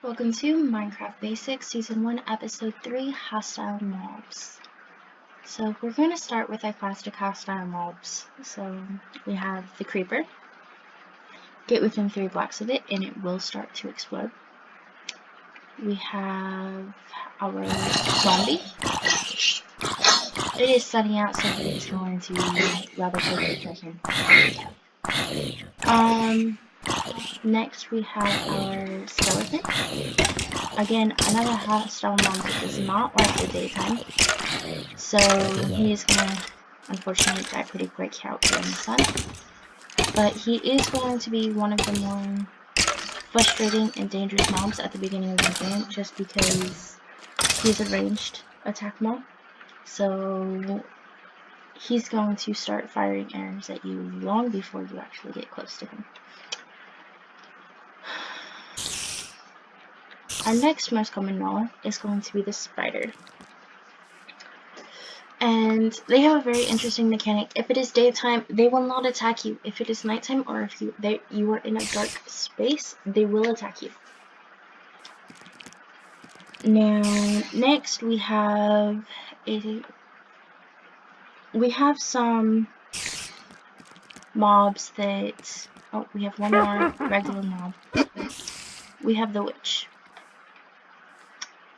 Welcome to Minecraft Basics Season 1 Episode 3 Hostile Mobs. So we're going to start with our classic hostile mobs. So we have the creeper. Get within 3 blocks of it and it will start to explode. We have our zombie. It is sunny out, so it's going to rather quickly kill him. Next we have our skeleton. Again, another hostile mob that does not like the daytime, so he is going to unfortunately die pretty quick out here in the sun. But he is going to be one of the more frustrating and dangerous mobs at the beginning of the game, just because he's a ranged attack mob. So he's going to start firing arrows at you long before you actually get close to him. Our next most common mob is going to be the spider. And they have a very interesting mechanic. If it is daytime, they will not attack you. If it is nighttime, or if you are in a dark space, they will attack you. Now, next we have some mobs that. Oh, we have one more regular mob. We have the witch,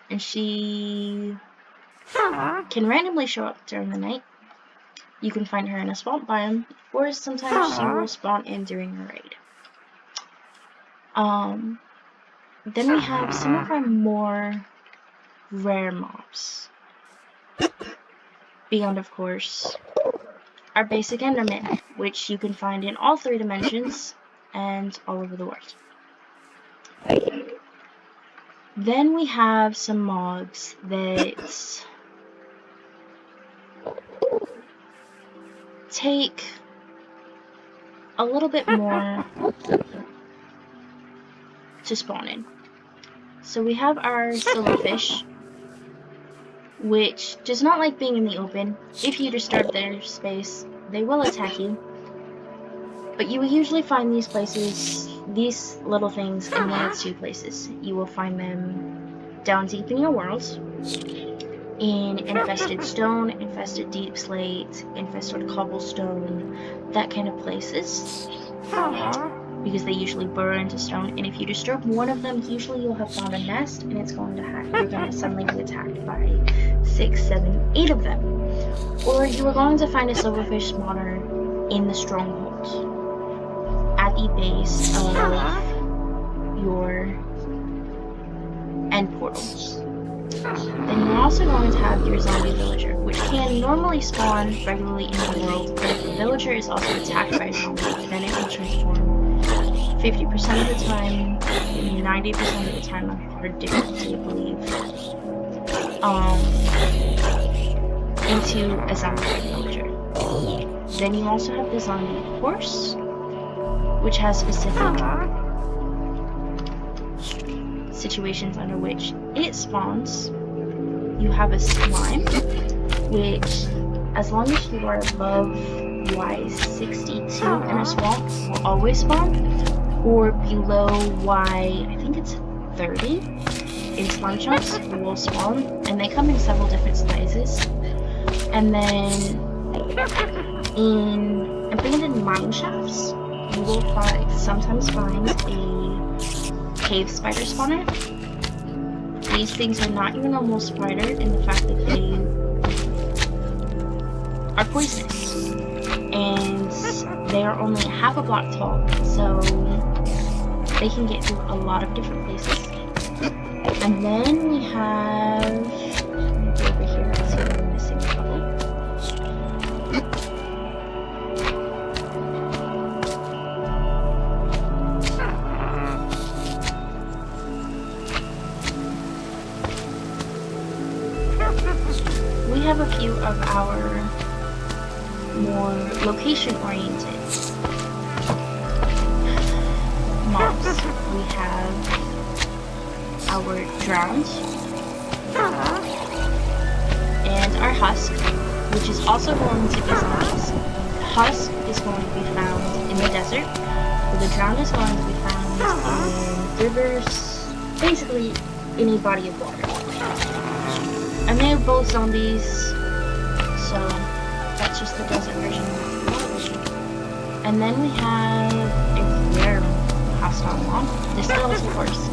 and she can randomly show up during the night. You can find her in a swamp biome, or sometimes she will spawn in during a raid. Then we have some of our more rare mobs. Beyond, of course, our basic Enderman, which you can find in all 3 dimensions and all over the world. Then we have some mobs that take a little bit more to spawn in. So we have our silverfish, which does not like being in the open. If you disturb their space, they will attack you. But you will usually find these little things, in one of 2 places. You will find them down deep in your world, in infested stone, infested deep slate, infested cobblestone, that kind of places, because they usually burrow into stone. And if you disturb one of them, usually you'll have found a nest, and you're going to suddenly be attacked by 6, 7, 8 of them. Or you are going to find a silverfish spawner in the stronghold, at the base of your end portals. Then you're also going to have your zombie villager, which can normally spawn regularly in the world, but if the villager is also attacked by a zombie, then it will transform 50% of the time, 90% of the time on hard difficulty, I believe, into a zombie villager. Then you also have the zombie horse, which has specific situations under which it spawns. You have a slime, which, as long as you are above Y62 in a swamp, will always spawn, or below I think it's 30 in slime chunks will spawn, and they come in several different sizes. And then in abandoned mine shafts, you will sometimes find a cave spider spawner. These things are not your normal spider in the fact that they are poisonous, and they are only half a block tall, so they can get to a lot of different places. And then we have, let me go over here and see if I'm missing a couple. We have a few of our more location-oriented mobs. We have our drowned and our husk, which is also going to be zombies. The husk is going to be found in the desert, but the drowned is going to be found in rivers, basically in a body of water. And they're both zombies, so that's just the desert version of the version. And then we have a rare hostile mob, the skeletal horse.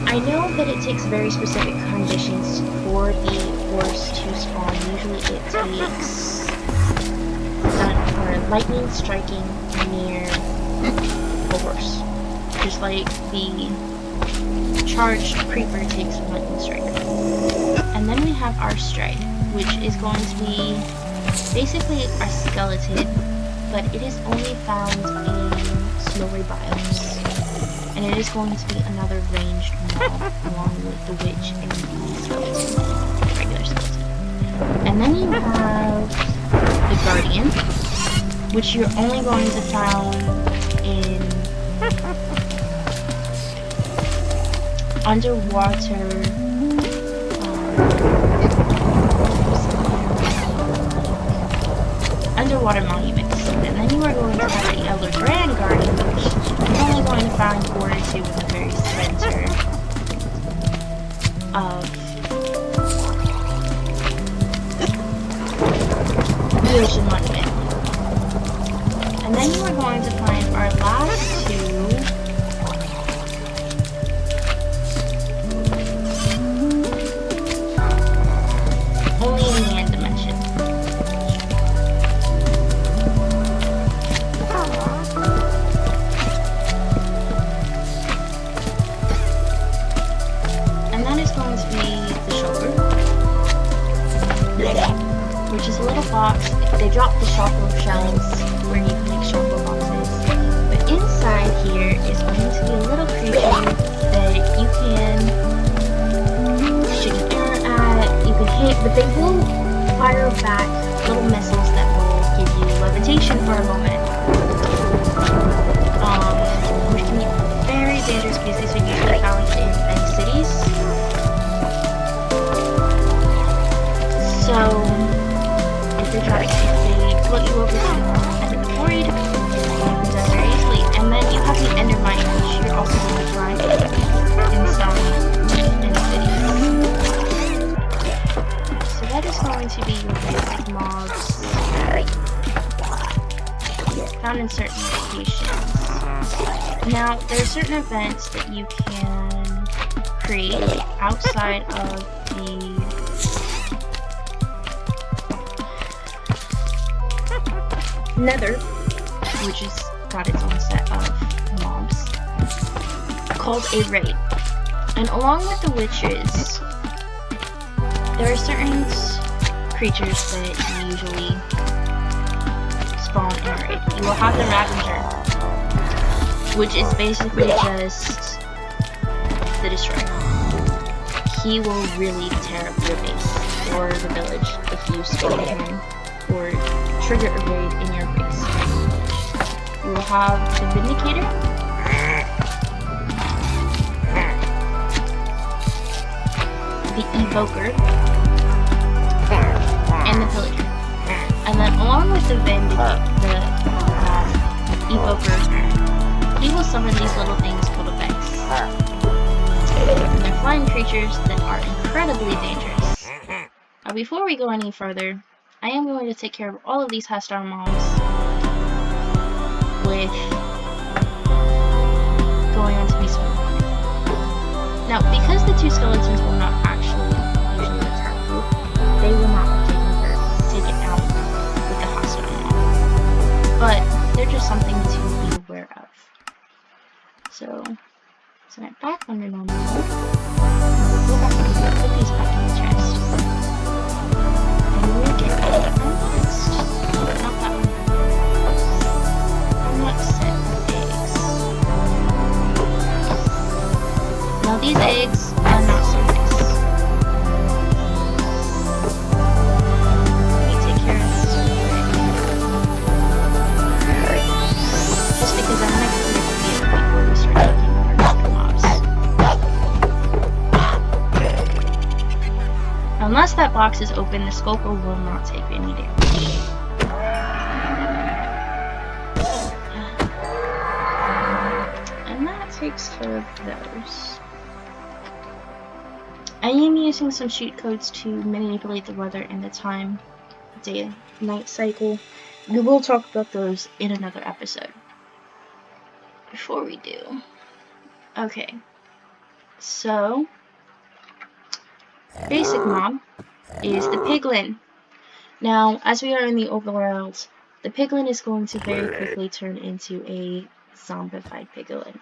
I know that it takes very specific conditions for the horse to spawn. Usually it takes lightning striking near the horse. Just like the charged creeper takes from lightning strike. And then we have our strike, which is going to be basically a skeleton, but it is only found in snowy biomes. And it is going to be another ranged mob along with the witch and the skeleton, the regular skeleton. And then you have the guardian, which you're only going to find in underwater monuments. And then you are going to have the Elder Grand Guardian, which you're only going to find a or two in the very center of the ocean monument. And then you are going to find our last two only in the end dimension. And that is going to be the shulker, which is a little box. They drop the shulker shells where you can make shulker boxes. But inside here is going to be a little creature that you can shoot an arrow at, you can hit, but they will fire back little missiles that will give you levitation for a moment. Which can be very dangerous because these are usually found in many cities. So, if they try to float you over to the end of the void, you can die very easily. And then you have the Endermine, which you're also going to find in some cities. So that is going to be your basic mobs found in certain locations. Now, there are certain events that you can create outside of the Nether, which has got its own set of mobs, called a raid. And along with the witches, there are certain creatures that usually spawn in a raid. You will have the Ravager, which is basically just the Destroyer. He will really tear up your base or the village if you spawn him or trigger a raid in your base. You will have the Vindicator, the Evoker, and the Pillager. And then along with the Evoker, he will summon these little things called effects. And they're flying creatures that are incredibly dangerous. Before we go any further, I am going to take care of all of these hostile mobs with going on to peaceful mode. Now, because the two skeletons will not actually usually attack you, they will not be taken out with the hostile mob. But they're just something to be aware of. So, set it back under normal mode. We'll go back and put these back in the chest. And we'll get next. Not that one. Our next set of eggs. Now these eggs are not so nice. Let me take care of this real quick. Just because I'm not going to be able before we start taking more other mobs. Unless that box is open, the Skulker will not take any damage. And that takes care of those. I am using some cheat codes to manipulate the weather and the time, day-night cycle. We will talk about those in another episode. Before we do, okay, so basic mob is the piglin. Now, as we are in the overworld, the piglin is going to very quickly turn into a zombified piglin.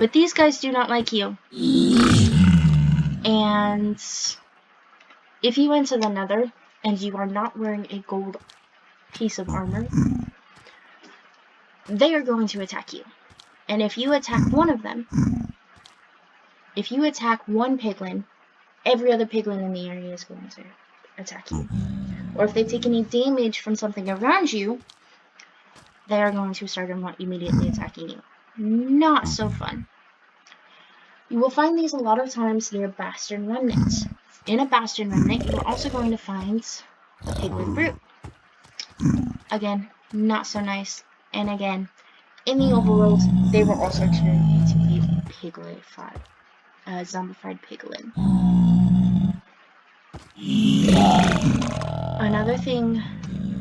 But these guys do not like you. And if you enter the Nether and you are not wearing a gold piece of armor, they are going to attack you. And if you attack one of them, if you attack one piglin, every other piglin in the area is going to attack you. Or if they take any damage from something around you, they are going to start immediately attacking you. Not so fun. You will find these a lot of times near Bastion Remnants. In a Bastion Remnant, you are also going to find a piglin brute. Again, not so nice. And again, in the overworld, they will also turn into a zombified piglin. Another thing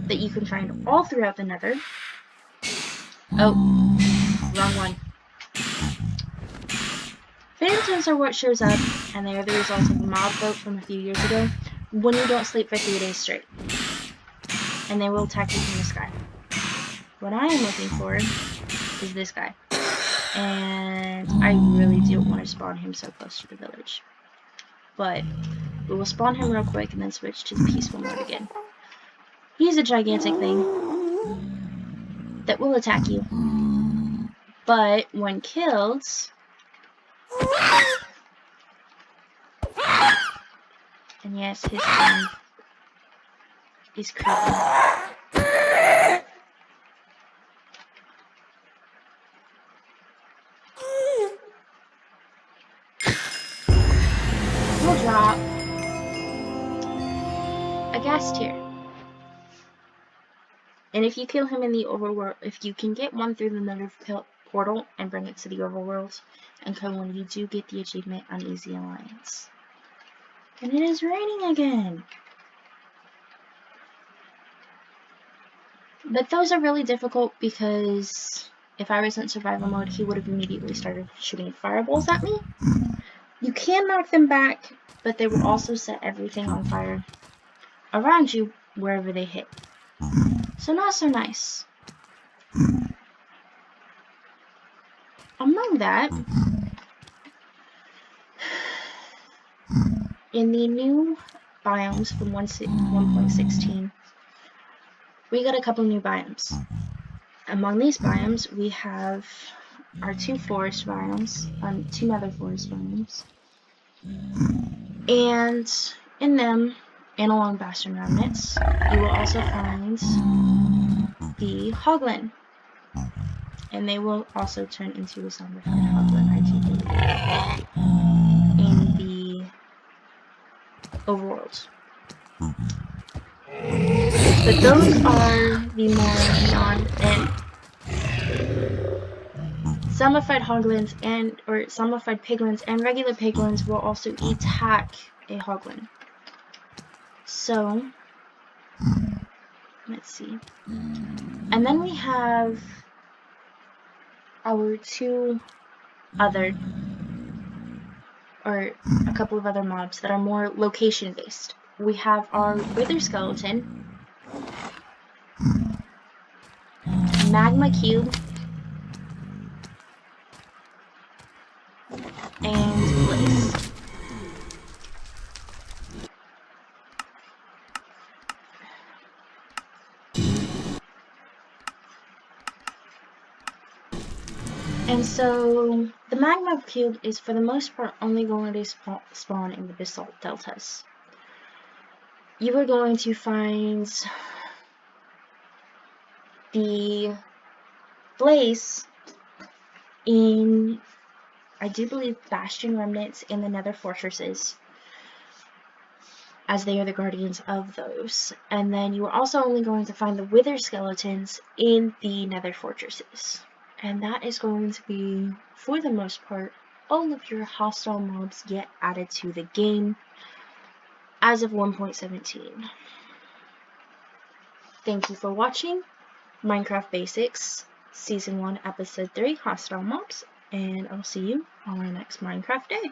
that you can find all throughout the Nether. Oh, wrong one. Phantoms are what shows up, and they are the result of a mob vote from a few years ago, when you don't sleep for 3 days straight. And they will attack you from the sky. What I am looking for is this guy. And I really don't want to spawn him so close to the village. But we will spawn him real quick and then switch to the peaceful mode again. He's a gigantic thing that will attack you. But when killed, and yes, his tongue is creepy. We'll drop a gas tier. And if you kill him in the overworld, if you can get one through the Nether portal and bring it to the overworld and kill one, you do get the achievement Uneasy Alliance. And it is raining again. But those are really difficult because if I was in survival mode, he would have immediately started shooting fireballs at me. You can knock them back, but they will also set everything on fire around you wherever they hit. So not so nice. Among that, in the new biomes from 1.16, we got a couple new biomes. Among these biomes, we have our two forest biomes, two nether forest biomes. And in them, and along Bastion Remnants, you will also find the Hoglin. And they will also turn into a zombified Hoglin, I do believe, in the overworld. But those are the more zombified hoglins or zombified piglins and regular piglins will also attack a hoglin. So, let's see. And then we have our a couple of other mobs that are more location based. We have our Wither Skeleton, Magma Cube, and Blaze. And so, the Magma Cube is for the most part only going to spawn in the Basalt Deltas. You are going to find the Blaze in, I do believe, Bastion Remnants in the Nether Fortresses, as they are the guardians of those. And then you are also only going to find the Wither Skeletons in the Nether Fortresses. And that is going to be, for the most part, all of your hostile mobs get added to the game as of 1.17. Thank you for watching Minecraft Basics Season 1 Episode 3 Hostile Mobs, and I'll see you on our next Minecraft day.